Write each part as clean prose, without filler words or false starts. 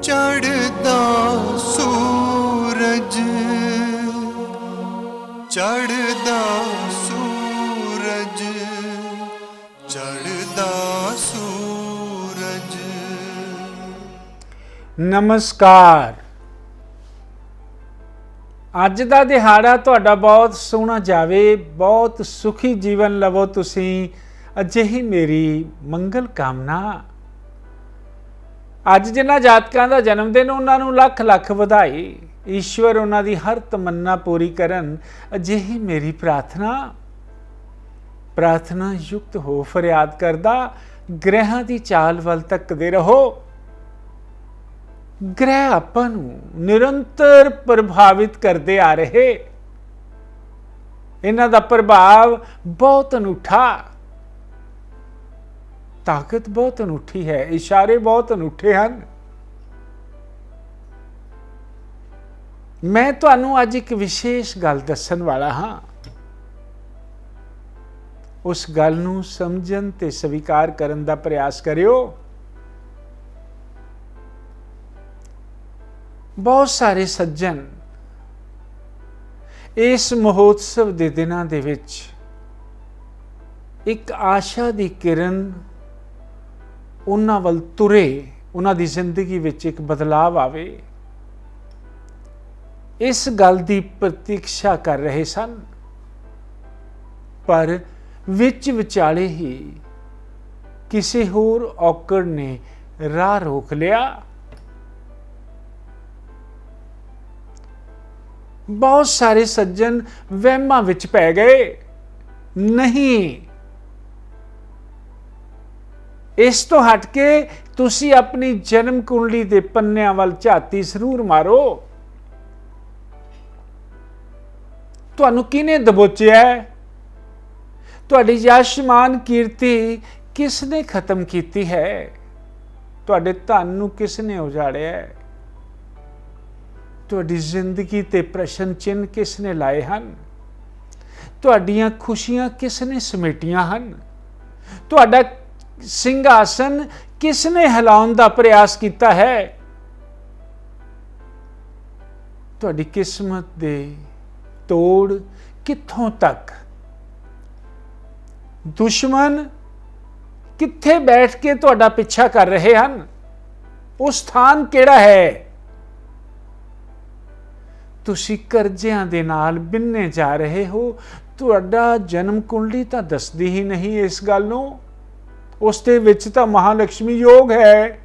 ਚੜ੍ਹਦਾ ਸੂਰਜ, ਚੜ੍ਹਦਾ ਸੂਰਜ, ਚੜ੍ਹਦਾ ਸੂਰਜ। ਨਮਸਕਾਰ। ਅੱਜ ਦਾ ਦਿਹਾੜਾ ਤੁਹਾਡਾ ਬਹੁਤ ਸੋਹਣਾ ਜਾਵੇ, ਬਹੁਤ ਸੁਖੀ ਜੀਵਨ ਲਵੋ ਤੁਸੀਂ, ਅਜਿਹੀ ਮੇਰੀ ਮੰਗਲ ਕਾਮਨਾ। ਅੱਜ ਜਿਨ੍ਹਾਂ ਜਾਤਕਾਂ ਦਾ ਜਨਮ ਦਿਨ, ਉਹਨਾਂ ਨੂੰ ਲੱਖ ਲੱਖ ਵਧਾਈ। ਈਸ਼ਵਰ ਉਹਨਾਂ ਦੀ ਹਰ ਤਮੰਨਾ ਪੂਰੀ ਕਰਨ, ਅਜਿਹੀ ਮੇਰੀ ਪ੍ਰਾਰਥਨਾ। ਪ੍ਰਾਰਥਨਾ ਯੁਕਤ ਹੋ ਫਰਿਆਦ ਕਰਦਾ, ਗ੍ਰਹਿਾਂ ਦੀ ਚਾਲ ਵੱਲ ਤੱਕਦੇ ਰਹੋ। ਗ੍ਰਹਿ ਆਪਾਂ ਨੂੰ ਨਿਰੰਤਰ ਪ੍ਰਭਾਵਿਤ ਕਰਦੇ ਆ ਰਹੇ। ਇਹਨਾਂ ਦਾ ਪ੍ਰਭਾਵ ਬਹੁਤ ਅਨੂਠਾ, ਤਾਕਤ ਬਹੁਤ ਅਨੂਠੀ ਹੈ, ਇਸ਼ਾਰੇ ਬਹੁਤ ਅਨੂਠੇ ਹਨ। ਮੈਂ ਤੁਹਾਨੂੰ ਅੱਜ ਇੱਕ ਵਿਸ਼ੇਸ਼ ਗੱਲ ਦੱਸਣ ਵਾਲਾ ਹਾਂ। ਉਸ ਗੱਲ ਨੂੰ ਸਮਝਣ ਤੇ ਸਵੀਕਾਰ ਕਰਨ ਦਾ ਪ੍ਰਯਾਸ ਕਰਿਓ। ਬਹੁਤ ਸਾਰੇ ਸੱਜਣ ਇਸ ਮਹੋਤਸਵ ਦੇ ਦਿਨਾਂ ਦੇ ਵਿੱਚ ਇੱਕ ਆਸ਼ਾ ਦੀ ਕਿਰਨ ਉਹਨਾਂ ਵੱਲ ਤੁਰੇ, ਉਹਨਾਂ ਦੀ ਜ਼ਿੰਦਗੀ ਵਿੱਚ ਇੱਕ ਬਦਲਾਵ ਆਵੇ, ਇਸ ਗੱਲ ਦੀ ਪ੍ਰਤੀਕਸ਼ਾ ਕਰ ਰਹੇ ਸਨ। ਪਰ ਵਿੱਚ ਵਿਚਾਲੇ ਹੀ ਕਿਸੇ ਹੋਰ ਔਕੜ ਨੇ ਰਾਹ ਰੋਕ ਲਿਆ। ਬਹੁਤ ਸਾਰੇ ਸੱਜਣ ਵਹਿਮਾਂ ਵਿੱਚ ਪੈ ਗਏ। ਨਹੀਂ, ਇਸ ਤੋਂ ਹਟ ਕੇ ਤੁਸੀਂ ਆਪਣੀ ਜਨਮ ਕੁੰਡਲੀ ਦੇ ਪੰਨਿਆਂ ਵੱਲ ਝਾਤੀ ਜ਼ਰੂਰ ਮਾਰੋ। ਤੁਹਾਨੂੰ ਕਿਹਨੇ ਦਬੋਚਿਆ? ਤੁਹਾਡੀ ਯਸ਼ ਮਾਨ ਕੀਰਤੀ ਕਿਸ ਨੇ ਖਤਮ ਕੀਤੀ ਹੈ? ਤੁਹਾਡੇ ਧਨ ਨੂੰ ਕਿਸ ਨੇ ਉਜਾੜਿਆ? ਤੁਹਾਡੀ ਜ਼ਿੰਦਗੀ ਤੇ ਪ੍ਰਸ਼ਨ ਚਿੰਨ੍ਹ ਕਿਸ ਨੇ ਲਾਏ ਹਨ? ਤੁਹਾਡੀਆਂ ਖੁਸ਼ੀਆਂ ਕਿਸ ਨੇ ਸਮੇਟੀਆਂ ਹਨ? ਤੁਹਾਡਾ ਸਿੰਘਾਸਨ ਕਿਸ ਨੇ ਹਿਲਾਉਣ ਦਾ ਪ੍ਰਯਾਸ ਕੀਤਾ ਹੈ? ਤੁਹਾਡੀ ਕਿਸਮਤ ਦੇ ਤੋੜ ਕਿੱਥੋਂ ਤੱਕ? ਦੁਸ਼ਮਣ ਕਿੱਥੇ ਬੈਠ ਕੇ ਤੁਹਾਡਾ ਪਿੱਛਾ ਕਰ ਰਹੇ ਹਨ? ਉਹ ਸਥਾਨ ਕਿਹੜਾ ਹੈ? ਤੁਸੀਂ ਕਰਜ਼ਿਆਂ ਦੇ ਨਾਲ ਬਿੰਨੇ ਜਾ ਰਹੇ ਹੋ। ਤੁਹਾਡਾ ਜਨਮ ਕੁੰਡਲੀ ਤਾਂ ਦੱਸਦੀ ਹੀ ਨਹੀਂ ਇਸ ਗੱਲ ਨੂੰ। ਉਸ ਦੇ ਵਿੱਚ ਤਾਂ ਮਹਾਲਕਸ਼ਮੀ ਯੋਗ ਹੈ।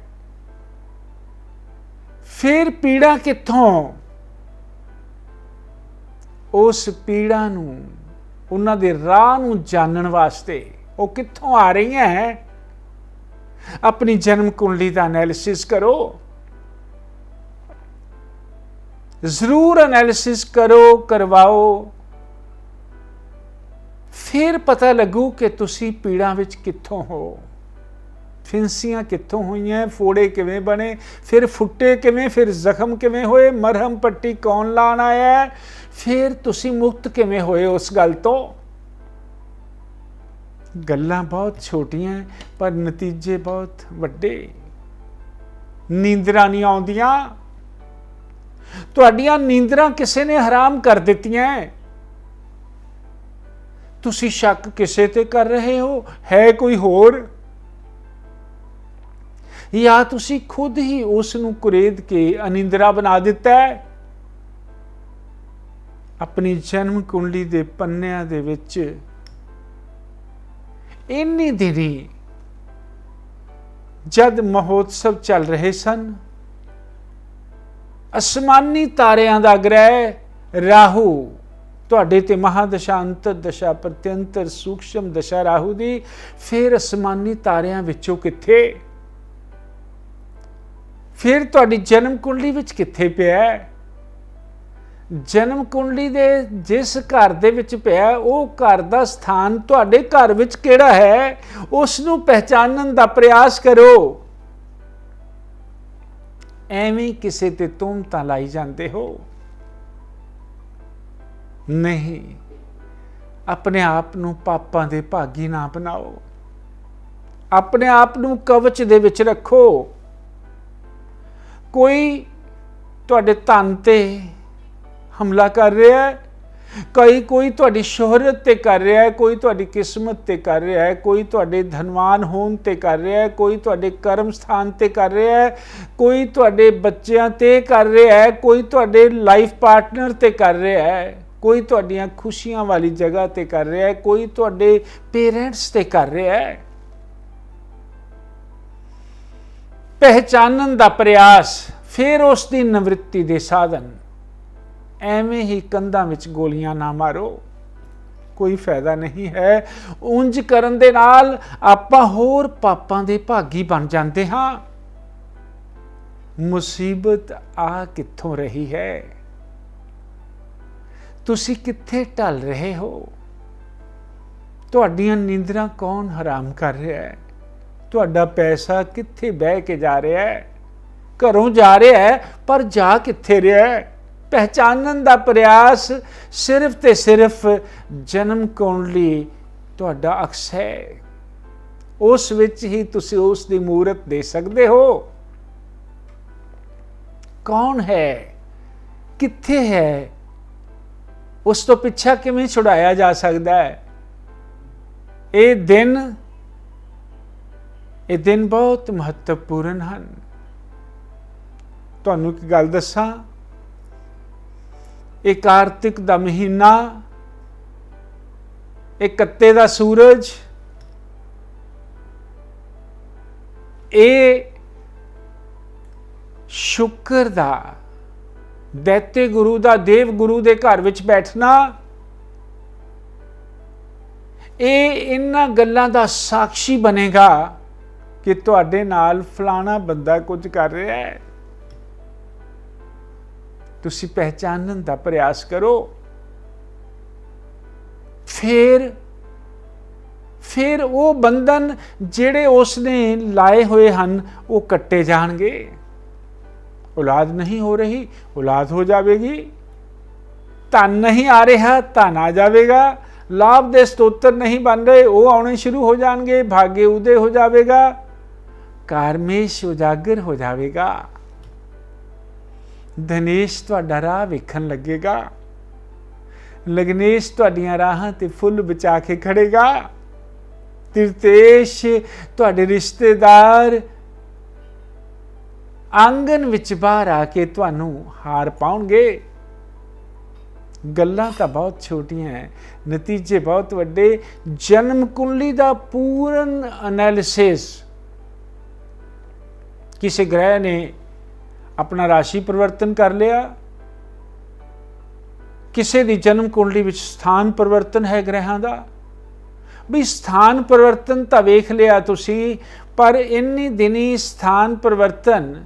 ਫਿਰ ਪੀੜਾ ਕਿੱਥੋਂ? ਉਸ ਪੀੜਾ ਨੂੰ, ਉਹਨਾਂ ਦੇ ਰਾਹ ਨੂੰ ਜਾਣਨ ਵਾਸਤੇ ਉਹ ਕਿੱਥੋਂ ਆ ਰਹੀਆਂ ਹੈ? ਆਪਣੀ ਜਨਮ ਕੁੰਡਲੀ ਦਾ ਐਨਾਲਿਸਿਸ ਕਰੋ। ਜ਼ਰੂਰ ਐਨਾਲਿਸਿਸ ਕਰੋ, ਕਰਵਾਓ। ਫਿਰ ਪਤਾ ਲੱਗੂ ਕਿ ਤੁਸੀਂ ਪੀੜਾਂ ਵਿੱਚ ਕਿੱਥੋਂ ਹੋ, ਫਿੰਸੀਆਂ ਕਿੱਥੋਂ ਹੋਈਆਂ, ਫੋੜੇ ਕਿਵੇਂ ਬਣੇ, ਫਿਰ ਫੁੱਟੇ ਕਿਵੇਂ, ਫਿਰ ਜ਼ਖਮ ਕਿਵੇਂ ਹੋਏ, ਮਰਹਮ ਪੱਟੀ ਕੌਣ ਲਾਉਣ ਆਇਆ, ਫਿਰ ਤੁਸੀਂ ਮੁਕਤ ਕਿਵੇਂ ਹੋਏ ਉਸ ਗੱਲ ਤੋਂ। ਗੱਲਾਂ ਬਹੁਤ ਛੋਟੀਆਂ ਪਰ ਨਤੀਜੇ ਬਹੁਤ ਵੱਡੇ। ਨੀਂਦਰਾਂ ਨਹੀਂ ਆਉਂਦੀਆਂ। ਤੁਹਾਡੀਆਂ ਨੀਂਦਰਾਂ ਕਿਸੇ ਨੇ ਹਰਾਮ ਕਰ ਦਿੱਤੀਆਂ। ਤੁਸੀਂ ਸ਼ੱਕ ਕਿਸੇ ਤੇ ਕਰ ਰਹੇ ਹੋ, ਹੈ ਕੋਈ ਹੋਰ, ਜਾਂ ਤੁਸੀਂ ਖੁਦ ਹੀ ਉਸ ਨੂੰ ਕੁਰੇਦ ਕੇ ਅਨਿੰਦਰਾ ਬਣਾ ਦਿੱਤਾ ਹੈ। ਆਪਣੀ ਜਨਮ ਕੁੰਡਲੀ ਦੇ ਪੰਨਿਆਂ ਦੇ ਵਿੱਚ ਇੰਨੀ ਦਿਨੀ ਜਦ ਮਹੋਤਸਵ ਚੱਲ ਰਹੇ ਸਨ, ਅਸਮਾਨੀ ਤਾਰਿਆਂ ਦਾ ਗ੍ਰਹਿ ਰਾਹੂ ਤੁਹਾਡੇ ਤੇ ਮਹਾਦਸ਼ਾ, ਅੰਤਰ ਦਸ਼ਾ, ਪ੍ਰਤਿਅੰਤਰ, ਸੂਖਸ਼ਮ ਦਸ਼ਾ ਰਾਹੂ ਦੀ, ਫਿਰ ਅਸਮਾਨੀ ਤਾਰਿਆਂ ਵਿੱਚੋਂ ਕਿੱਥੇ? ਫਿਰ ਤੁਹਾਡੀ ਜਨਮ ਕੁੰਡਲੀ ਵਿੱਚ ਕਿੱਥੇ ਪਿਆ? ਜਨਮ ਕੁੰਡਲੀ ਦੇ ਜਿਸ ਘਰ ਦੇ ਵਿੱਚ ਪਿਆ, ਉਹ ਘਰ ਦਾ ਸਥਾਨ ਤੁਹਾਡੇ ਘਰ ਵਿੱਚ ਕਿਹੜਾ ਹੈ, ਉਸ ਨੂੰ ਪਹਿਚਾਨਣ ਦਾ ਪ੍ਰਯਾਸ ਕਰੋ। ਐਵੇਂ ਕਿਸੇ ਤੇ ਤੁਹਮਤਾਂ ਲਾਈ ਜਾਂਦੇ ਹੋ। ਨਹੀਂ, ਆਪਣੇ ਆਪ ਨੂੰ ਪਾਪਾਂ ਦੇ ਭਾਗੀ ਨਾ ਬਣਾਓ। ਆਪਣੇ ਆਪ ਨੂੰ ਕਵਚ ਦੇ ਵਿੱਚ ਰੱਖੋ। ਕੋਈ ਤੁਹਾਡੇ ਧਨ ਤੇ ਹਮਲਾ ਕਰ ਰਿਹਾ ਹੈ, ਕੋਈ ਤੁਹਾਡੀ ਸ਼ੋਹਰਤ ਤੇ ਕਰ ਰਿਹਾ ਹੈ, ਕੋਈ ਤੁਹਾਡੀ ਕਿਸਮਤ ਤੇ ਕਰ ਰਿਹਾ ਹੈ, ਕੋਈ ਤੁਹਾਡੇ ਧਨਵਾਨ ਹੋਣ ਤੇ ਕਰ ਰਿਹਾ ਹੈ, ਕੋਈ ਤੁਹਾਡੇ ਕਰਮ ਸਥਾਨ ਤੇ ਕਰ ਰਿਹਾ ਹੈ, ਕੋਈ ਤੁਹਾਡੇ ਬੱਚਿਆਂ ਤੇ ਕਰ ਰਿਹਾ ਹੈ, ਕੋਈ ਤੁਹਾਡੇ ਲਾਈਫ ਪਾਰਟਨਰ ਤੇ ਕਰ ਰਿਹਾ ਹੈ, ਕੋਈ ਤੁਹਾਡੀਆਂ ਖੁਸ਼ੀਆਂ ਵਾਲੀ ਜਗ੍ਹਾ ਤੇ ਕਰ ਰਿਹਾ ਹੈ, ਕੋਈ ਤੁਹਾਡੇ ਪੇਰੈਂਟਸ ਤੇ ਕਰ ਰਿਹਾ ਹੈ। ਪਹਿਚਾਨਣ ਦਾ ਪ੍ਰਯਾਸ, ਫਿਰ ਉਸ ਦੀ ਨਿਵ੍ਰਿੱਤੀ ਦੇ ਸਾਧਨ। ਐਵੇਂ ਹੀ ਕੰਧਾਂ ਵਿੱਚ ਗੋਲੀਆਂ ਨਾ ਮਾਰੋ, ਕੋਈ ਫਾਇਦਾ ਨਹੀਂ ਹੈ। ਉਂਝ ਕਰਨ ਦੇ ਨਾਲ ਆਪਾਂ ਹੋਰ ਪਾਪਾਂ ਦੇ ਭਾਗੀ ਬਣ ਜਾਂਦੇ ਹਾਂ। ਮੁਸੀਬਤ ਆ ਕਿੱਥੋਂ ਰਹੀ ਹੈ? ਤੁਸੀਂ ਕਿੱਥੇ ਢਲ ਰਹੇ ਹੋ? ਤੁਹਾਡੀਆਂ ਨੀਂਦਰਾਂ ਕੌਣ ਹਰਾਮ ਕਰ ਰਿਹਾ ਹੈ? ਤੁਹਾਡਾ ਪੈਸਾ ਕਿੱਥੇ ਬਹਿ ਕੇ ਜਾ ਰਿਹਾ ਹੈ? ਘਰੋਂ ਜਾ ਰਿਹਾ ਹੈ, ਪਰ ਜਾ ਕਿੱਥੇ ਰਿਹਾ ਹੈ? ਪਹਿਚਾਨਣ ਦਾ ਪ੍ਰਯਾਸ ਸਿਰਫ ਤੇ ਸਿਰਫ ਜਨਮ ਕੁੰਡਲੀ ਤੁਹਾਡਾ ਅਕਸ ਹੈ। ਉਸ ਵਿੱਚ ਹੀ ਤੁਸੀਂ ਉਸ ਦੀ ਮੂਰਤ ਦੇ ਸਕਦੇ ਹੋ। ਕੌਣ ਹੈ, ਕਿੱਥੇ ਹੈ, ਉਸ ਤੋਂ ਪਿੱਛਾ ਕਿਵੇਂ ਛੁਡਾਇਆ ਜਾ ਸਕਦਾ ਹੈ? ਇਹ ਦਿਨ ਬਹੁਤ ਮਹੱਤਵਪੂਰਨ ਹਨ। ਤੁਹਾਨੂੰ ਇੱਕ ਗੱਲ ਦੱਸਾਂ, ਇਹ ਕਾਰਤਿਕ ਦਾ ਮਹੀਨਾ, ਇਹ ਕੱਤੇ ਦਾ ਸੂਰਜ, ਇਹ ਸ਼ੁਕਰ ਦਾ, ਦੈਤੇ ਗੁਰੂ ਦਾ, ਦੇਵ ਗੁਰੂ ਦੇ ਘਰ ਵਿੱਚ ਬੈਠਣਾ, ਇਹ ਇਹਨਾਂ ਗੱਲਾਂ ਦਾ ਸਾਖੀ ਬਣੇਗਾ ਕਿ ਤੁਹਾਡੇ ਨਾਲ ਫਲਾਣਾ ਬੰਦਾ ਕੁਝ ਕਰ ਰਿਹਾ ਹੈ। ਤੁਸੀਂ ਪਹਿਚਾਨਣ ਦਾ ਪ੍ਰਯਾਸ ਕਰੋ। ਫਿਰ ਉਹ ਬੰਧਨ ਜਿਹੜੇ ਉਸਨੇ ਲਾਏ ਹੋਏ ਹਨ ਉਹ ਕੱਟੇ ਜਾਣਗੇ। ਔਲਾਦ ਨਹੀਂ ਹੋ ਰਹੀ, ਔਲਾਦ ਹੋ ਜਾਵੇਗੀ। ਧਨ ਨਹੀਂ ਆ ਰਿਹਾ, ਧਨ ਆ ਜਾਵੇਗਾ। ਲਾਭ ਦੇ ਸਤੋਤਰ ਨਹੀਂ ਬਣ ਰਹੇ, ਉਹ ਆਉਣੇ ਸ਼ੁਰੂ ਹੋ ਜਾਣਗੇ। ਭਾਗੇ ਉਦੇ ਹੋ ਜਾਵੇਗਾ, ਕਾਰਮੇਸ਼ ਉਜਾਗਰ ਹੋ ਜਾਵੇਗਾ। ਧਨੇਸ਼ ਤੁਹਾਡਾ ਰਾਹ ਵੇਖਣ ਲੱਗੇਗਾ। ਲਗਨੇਸ਼ ਤੁਹਾਡੀਆਂ ਰਾਹਾਂ ਤੇ ਫੁੱਲ ਬਚਾ ਕੇ ਖੜੇਗਾ। ਤਿਰਤੇਸ਼ ਤੁਹਾਡੇ ਰਿਸ਼ਤੇਦਾਰ ਆਂਗਨ ਵਿੱਚ ਬਾਹਰ ਆ ਕੇ ਤੁਹਾਨੂੰ ਹਾਰ ਪਾਉਣਗੇ। ਗੱਲਾਂ ਤਾਂ ਬਹੁਤ ਛੋਟੀਆਂ ਹੈ, ਨਤੀਜੇ ਬਹੁਤ ਵੱਡੇ। ਜਨਮ ਕੁੰਡਲੀ ਦਾ ਪੂਰਨ ਐਨਾਲਿਸਿਸ, ਕਿਸੇ ਗ੍ਰਹਿ ਨੇ ਆਪਣਾ ਰਾਸ਼ੀ ਪਰਿਵਰਤਨ ਕਰ ਲਿਆ, ਕਿਸੇ ਦੀ ਜਨਮ ਕੁੰਡਲੀ ਵਿੱਚ ਸਥਾਨ ਪਰਿਵਰਤਨ ਹੈ ਗ੍ਰਹਿਾਂ ਦਾ। ਵੀ ਸਥਾਨ ਪਰਿਵਰਤਨ ਤਾਂ ਵੇਖ ਲਿਆ ਤੁਸੀਂ, ਪਰ ਇੰਨੀ ਦਿਨੀ ਸਥਾਨ ਪਰਿਵਰਤਨ,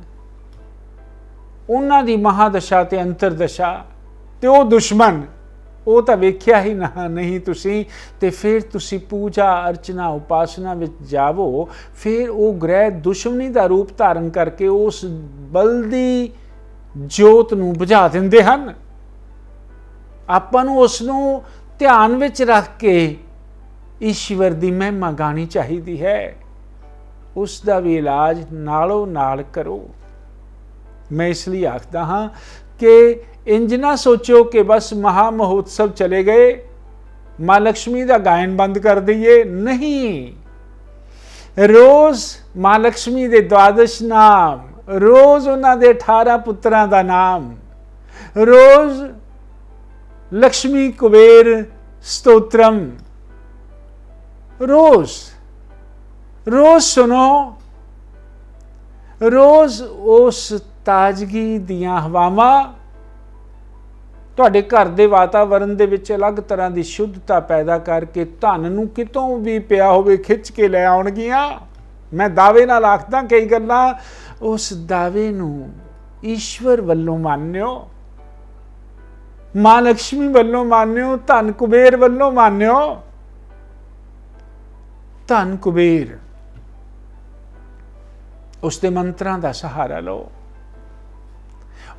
ਉਹਨਾਂ ਦੀ ਮਹਾਦਸ਼ਾ ਤੇ ਅੰਤਰਦਸ਼ਾ ਤੇ ਉਹ ਦੁਸ਼ਮਣ, ਉਹ ਤਾਂ ਵੇਖਿਆ ਹੀ ਨਹੀਂ ਤੁਸੀਂ। ਤੇ ਫਿਰ ਤੁਸੀਂ ਪੂਜਾ ਅਰਚਨਾ ਉਪਾਸਨਾ ਵਿੱਚ ਜਾਵੋ, ਫਿਰ ਉਹ ਗ੍ਰਹਿ ਦੁਸ਼ਮਣੀ ਦਾ ਰੂਪ ਧਾਰਨ ਕਰਕੇ ਉਸ ਬਲਦੀ ਜੋਤ ਨੂੰ ਬੁਝਾ ਦਿੰਦੇ ਹਨ। ਆਪਾਂ ਨੂੰ ਉਸ ਨੂੰ ਧਿਆਨ ਵਿੱਚ ਰੱਖ ਕੇ ਈਸ਼ਵਰ ਦੀ ਮਹਿਮਾ ਗਾਣੀ ਚਾਹੀਦੀ ਹੈ। ਉਸ ਦਾ ਵੀ ਇਲਾਜ ਨਾਲੋਂ ਨਾਲ ਕਰੋ। ਮੈਂ ਇਸ ਲਈ ਆਖਦਾ ਹਾਂ ਕਿ ਇੰਜ ਨਾ ਸੋਚੋ ਕਿ ਬਸ ਮਹਾ ਮਹੋਤਸਵ ਚਲੇ ਗਏ, ਮਾਂ ਲక్ష్ਮੀ ਦਾ ਗਾਇਨ ਬੰਦ ਕਰ ਦਈਏ। ਨਹੀਂ, ਰੋਜ਼ ਮਾਂ ਲక్ష్ਮੀ ਦੇ ਦਵਾਦਸ਼ ਨਾਮ, ਰੋਜ਼ ਉਹਨਾਂ ਦੇ 18 ਪੁੱਤਰਾਂ ਦਾ ਨਾਮ, ਰੋਜ਼ ਲక్ష్ਮੀ ਕੁਬੇਰ ਸਤੋਤਰਮ, ਰੋਜ਼ ਸੁਣੋ। ਰੋਜ਼ ਉਸ ਤਾਜ਼ਗੀ ਦੀਆਂ ਹਵਾਵਾਂ ਤੁਹਾਡੇ ਘਰ ਦੇ ਵਾਤਾਵਰਣ ਦੇ ਵਿੱਚ ਅਲੱਗ ਤਰ੍ਹਾਂ ਦੀ ਸ਼ੁੱਧਤਾ ਪੈਦਾ ਕਰਕੇ ਧਨ ਨੂੰ ਕਿਤੋਂ ਵੀ ਪਿਆ ਹੋਵੇ ਖਿੱਚ ਕੇ ਲੈ ਆਉਣਗੀਆਂ। ਮੈਂ ਦਾਅਵੇ ਨਾਲ ਆਖਦਾ, ਕਈ ਗੱਲਾਂ ਉਸ ਦਾਅਵੇ ਨੂੰ ਈਸ਼ਵਰ ਵੱਲੋਂ ਮੰਨਿਓ, ਮਾਂ ਲక్ష్ਮੀ ਵੱਲੋਂ ਮੰਨਿਓ, ਧਨ ਕੁਬੇਰ ਵੱਲੋਂ ਮੰਨਿਓ। ਧਨ ਕੁਬੇਰ, ਉਸ ਦੇ ਮੰਤਰਾਂ ਦਾ ਸਹਾਰਾ ਲਓ।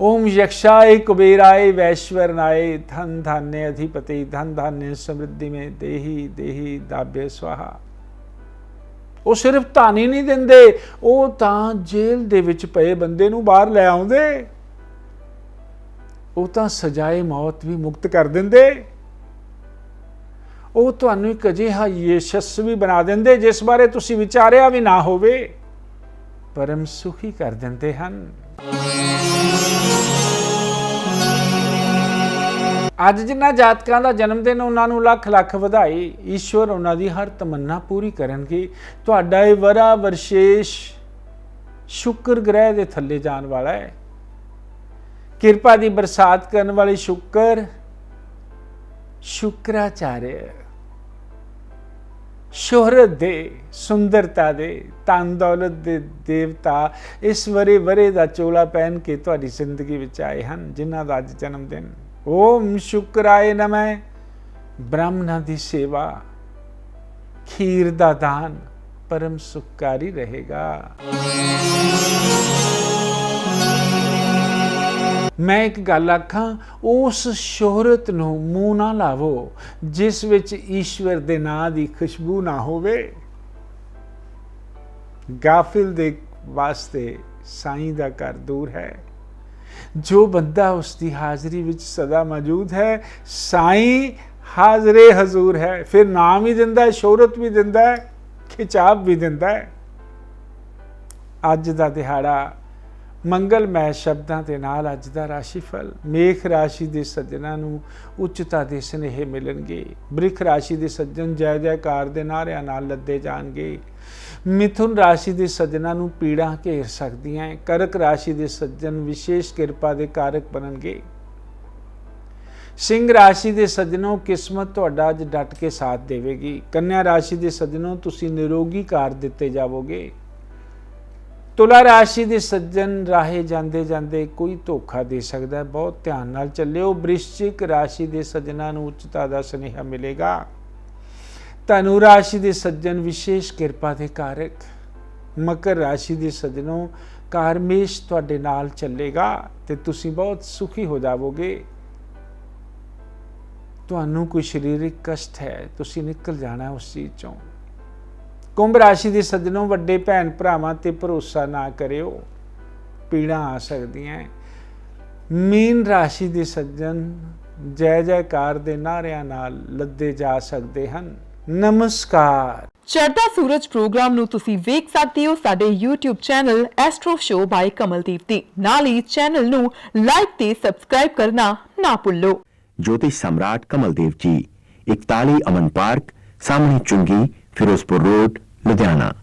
ओम यक्षाय कुबेराय वैश्वरनाय धन धान्य अधिपति धन धान्य समृद्धि में देहि देहि दाभ्य स्वाहा। ਉਹ ਸਿਰਫ ਧਨ ਹੀ ਨਹੀਂ ਦਿੰਦੇ, ਉਹ ਤਾਂ ਜੇਲ੍ਹ ਦੇ ਵਿੱਚ ਪਏ ਬੰਦੇ ਨੂੰ ਬਾਹਰ ਲੈ ਆਉਂਦੇ, ਉਹ ਤਾਂ ਸਜ਼ਾਏ ਮੌਤ ਵੀ ਮੁਕਤ ਕਰ ਦਿੰਦੇ, ਉਹ ਤੁਹਾਨੂੰ ਇੱਕ ਅਜਿਹਾ ਯਸ਼ਸਵੀ ਬਣਾ ਦਿੰਦੇ ਜਿਸ ਬਾਰੇ ਤੁਸੀਂ ਵਿਚਾਰਿਆ ਵੀ ਨਾ ਹੋਵੇ, ਪਰਮ ਸੁਖੀ ਕਰ ਦਿੰਦੇ ਹਨ। ਅੱਜ ਜਿਨ੍ਹਾਂ ਜਾਤਕਾਂ ਦਾ ਜਨਮ ਦਿਨ, ਉਹਨਾਂ ਨੂੰ ਲੱਖ ਲੱਖ ਵਧਾਈ। ਈਸ਼ਵਰ ਉਹਨਾਂ ਦੀ ਹਰ ਤਮੰਨਾ ਪੂਰੀ ਕਰਨਗੇ। ਤੁਹਾਡਾ ਇਹ ਵਰਾ ਵਿਸ਼ੇਸ਼ ਸ਼ੁਕਰ ਗ੍ਰਹਿ ਦੇ ਥੱਲੇ ਜਾਣ ਵਾਲਾ ਹੈ। ਕਿਰਪਾ ਦੀ ਬਰਸਾਤ ਕਰਨ ਵਾਲੇ ਸ਼ੁਕਰਾਚਾर्य ਸ਼ੋਹਰਤ ਦੇ, ਸੁੰਦਰਤਾ ਦੇ, ਧਨ ਦੌਲਤ ਦੇ ਦੇਵਤਾ ਇਸ ਵਰੇ ਦਾ ਚੋਲਾ ਪਹਿਨ ਕੇ ਤੁਹਾਡੀ ਜ਼ਿੰਦਗੀ ਵਿੱਚ ਆਏ ਹਨ, ਜਿਨ੍ਹਾਂ ਦਾ ਅੱਜ ਜਨਮ ਦਿਨ। ਓਮ ਸ਼ੁਕਰਾਏ ਨਮः। ਬ੍ਰਾਹਮਣਾਂ ਦੀ ਸੇਵਾ, ਖੀਰ ਦਾ ਦਾਨ ਪਰਮ ਸੁਖਕਾਰੀ ਰਹੇਗਾ। ਮੈਂ ਇੱਕ ਗੱਲ ਆਖਾਂ, ਉਸ ਸ਼ੋਹਰਤ ਨੂੰ ਮੂੰਹ ਨਾ ਲਾਵੋ ਜਿਸ ਵਿੱਚ ਈਸ਼ਵਰ ਦੇ ਨਾਂ ਦੀ ਖੁਸ਼ਬੂ ਨਾ ਹੋਵੇ। ਗਾਫਿਲ ਦੇ ਵਾਸਤੇ ਸਾਈਂ ਦਾ ਘਰ ਦੂਰ ਹੈ। ਜੋ ਬੰਦਾ ਉਸ ਦੀ ਹਾਜ਼ਰੀ ਵਿੱਚ ਸਦਾ ਮੌਜੂਦ ਹੈ, ਸਾਈਂ ਹਾਜ਼ਰੇ ਹਜ਼ੂਰ ਹੈ। ਫਿਰ ਨਾਮ ਹੀ ਦਿੰਦਾ ਹੈ, ਸ਼ੋਹਰਤ ਵੀ ਦਿੰਦਾ ਹੈ, ਖਿਚਾਬ ਵੀ ਦਿੰਦਾ ਹੈ। ਅੱਜ ਦਾ ਦਿਹਾੜਾ ਮੰਗਲਮੈ ਸ਼ਬਦਾਂ ਦੇ ਨਾਲ ਅੱਜ ਦਾ ਰਾਸ਼ੀਫਲ। ਮੇਖ ਰਾਸ਼ੀ ਦੇ ਸੱਜਣਾਂ ਨੂੰ ਉੱਚਤਾ ਦੇ ਸੁਨੇਹੇ ਮਿਲਣਗੇ। ਬ੍ਰਿਖ ਰਾਸ਼ੀ ਦੇ ਸੱਜਣ ਜੈ ਜੈਕਾਰ ਦੇ ਨਾਰਿਆਂ ਨਾਲ ਲੱਦੇ ਜਾਣਗੇ। ਮਿਥੁਨ ਰਾਸ਼ੀ ਦੇ ਸੱਜਣਾਂ ਨੂੰ ਪੀੜਾਂ ਘੇਰ ਸਕਦੀਆਂ। ਕਰਕ ਰਾਸ਼ੀ ਦੇ ਸੱਜਣ ਵਿਸ਼ੇਸ਼ ਕਿਰਪਾ ਦੇ ਕਾਰਕ ਬਣਨਗੇ। ਸਿੰਘ ਰਾਸ਼ੀ ਦੇ ਸੱਜਣੋਂ ਕਿਸਮਤ ਤੁਹਾਡਾ ਅੱਜ ਡਟ ਕੇ ਸਾਥ ਦੇਵੇਗੀ। ਕੰਨਿਆ ਰਾਸ਼ੀ ਦੇ ਸੱਜਣੋਂ ਤੁਸੀਂ ਨਿਰੋਗੀ ਕਾਰ ਦਿੱਤੇ ਜਾਵੋਗੇ। ਤੁਲਾ ਰਾਸ਼ੀ ਦੇ ਸੱਜਣ ਰਾਹੇ ਜਾਂਦੇ ਜਾਂਦੇ ਕੋਈ ਧੋਖਾ ਦੇ ਸਕਦਾ ਹੈ, ਬਹੁਤ ਧਿਆਨ ਨਾਲ ਚੱਲਿਓ। ਬ੍ਰਿਸ਼ਚਿਕ ਰਾਸ਼ੀ ਦੇ ਸੱਜਣਾਂ ਨੂੰ ਉੱਚਤਾ ਦਾ ਸੁਨੇਹਾ ਮਿਲੇਗਾ। ਧਨੂ ਰਾਸ਼ੀ ਦੇ ਸੱਜਣ ਵਿਸ਼ੇਸ਼ ਕਿਰਪਾ ਦੇ ਕਾਰਕ। ਮਕਰ ਰਾਸ਼ੀ ਦੇ ਸੱਜਣੋਂ ਕਾਰਮੇਸ਼ ਤੁਹਾਡੇ ਨਾਲ ਚੱਲੇਗਾ ਤੇ ਤੁਸੀਂ ਬਹੁਤ ਸੁਖੀ ਹੋ ਜਾਵੋਗੇ। ਤੁਹਾਨੂੰ ਕੋਈ ਸਰੀਰਕ ਕਸ਼ਟ ਹੈ, ਤੁਸੀਂ ਨਿਕਲ ਜਾਣਾ ਉਸ ਚੀਜ਼ ਚੋਂ। ਕੁੰਭ ਰਾਸ਼ੀ ਦੇ ਸੱਜਣੋਂ ਵੱਡੇ ਭੈਣ ਭਰਾਵਾਂ ਤੇ ਭਰੋਸਾ ਨਾ ਕਰਿਓ, ਪੀੜਾਂ ਆ ਸਕਦੀਆਂ। ਮੀਨ ਰਾਸ਼ੀ ਦੇ ਸੱਜਣ ਜੈ ਜੈਕਾਰ ਦੇ ਨਾਰਿਆਂ ਨਾਲ ਲੱਦੇ ਜਾ ਸਕਦੇ ਹਨ। ਨਮਸਕਾਰ। ਚੜ੍ਹਦਾ ਸੂਰਜ ਪ੍ਰੋਗਰਾਮ ਨੂੰ ਤੁਸੀਂ ਵੇਖ ਸਕਦੇ ਹੋ ਸਾਡੇ YouTube ਚੈਨਲ ਐਸਟ੍ਰੋ ਸ਼ੋ ਬਾਈ ਕਮਲਦੀਪ ਤੇ। ਨਾਲ ਹੀ ਚੈਨਲ ਨੂੰ ਲਾਈਕ ਤੇ ਸਬਸਕ੍ਰਾਈਬ ਕਰਨਾ ਨਾ ਭੁੱਲੋ। ज्योतिष सम्राट कमलदेव जी, 41 अमन पार्क, सामने चुंगी, फिरोजपुर रोड, लुधियाना।